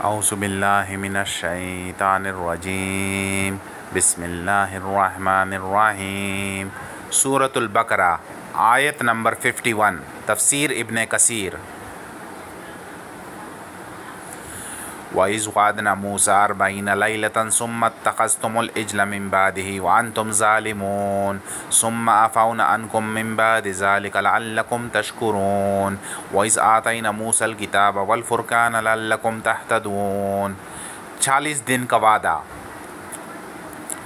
औज़ुबिल्लाहि मिनश्शैतानिर्रजीम बिस्मिल्लाहिर्रहमानिर्रहीम। सूरतुल बकरा आयत नंबर 51। तफसीर इब्न कसीर। वइज़ वअदना मूसा 40 लैलतन सुम्मा इत्तख़ज़्तुमुल इज्ल मिन बादिही व अंतुम ज़ालिमून सुम्मा अफ़ौना अन्कुम मिन बादि ज़ालिका लअल्लकुम तशकुरून वइज़ आतैना मूसल किताब वल फ़ुरक़ान लअल्लकुम तहतदून। 40 दिन का वादा।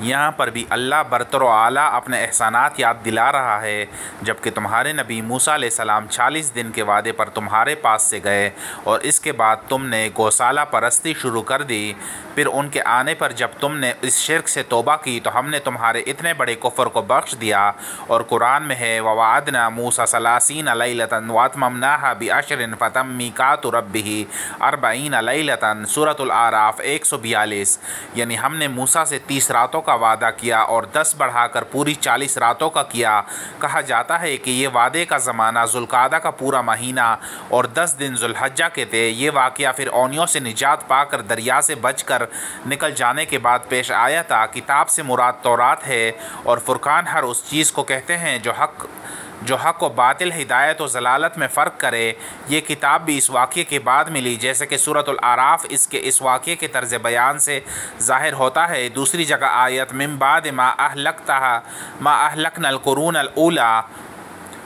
यहाँ पर भी अल्लाह बरतर आला अपने एहसानात याद दिला रहा है, जबकि तुम्हारे नबी मूसा अलैहिस्सलाम 40 दिन के वादे पर तुम्हारे पास से गए और इसके बाद तुमने गौशाला परस्ती शुरू कर दी। फिर उनके आने पर जब तुमने इस शिर्क से तौबा की तो हमने तुम्हारे इतने बड़े कुफ्र को बख्श दिया। और कुरान में है ववादना मूसा सलासीन लैलतन वअतममनाहा बिअशरिन फतम मीकातु रब्बिही 40 लैलतन। सूरतुल आराफ 142। यानी हमने मूसा से 30 रातों का वादा किया और 10 बढ़ाकर पूरी 40 रातों का किया। कहा जाता है कि ये वादे का ज़माना जुल्कादा का पूरा महीना और 10 दिन जुल्हज्जा के थे। ये वाक़या फिर औनियों से निजात पाकर दरिया से बचकर निकल जाने के बाद पेश आया था। किताब से मुराद तौरात है और फुरकान हर उस चीज़ को कहते हैं जो हक़ व बातिल, हिदायत व ज़लालत में फ़र्क करे। ये किताब भी इस वाक़े के बाद मिली, जैसे कि सूरतुल आराफ इसके इस वाक़े के तर्ज़ बयान से ज़ाहिर होता है। दूसरी जगह आयत मिन बाद मा अहलकनल कुरूनल ऊला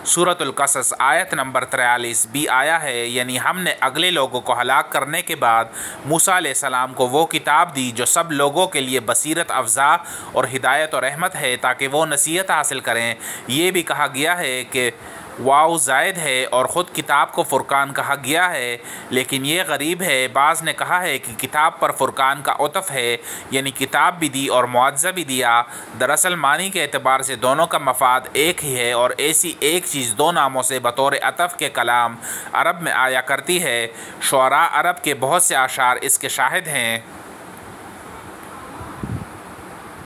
सूरतुल कसस आयत नंबर 43 भी आया है। यानी हमने अगले लोगों को हलाक करने के बाद मूसा अलैहिस्सलाम को वो किताब दी जो सब लोगों के लिए बसीरत अफ़ज़ा और हिदायत और रहमत है, ताकि वो नसीहत हासिल करें। ये भी कहा गया है कि वाव ज़ायद है और ख़ुद किताब को फ़ुरक़ान कहा गया है, लेकिन ये गरीब है। बाज़ ने कहा है कि किताब पर फ़ुरक़ान का उतफ़ है, यानी किताब भी दी और मुआवज़ा भी दिया। दरअसल मानी के एतबार से दोनों का मफाद एक ही है और ऐसी एक चीज़ दो नामों से बतौर अतफ़ के कलाम अरब में आया करती है। शुअरा अरब के बहुत से आशार इसके शाहिद हैं।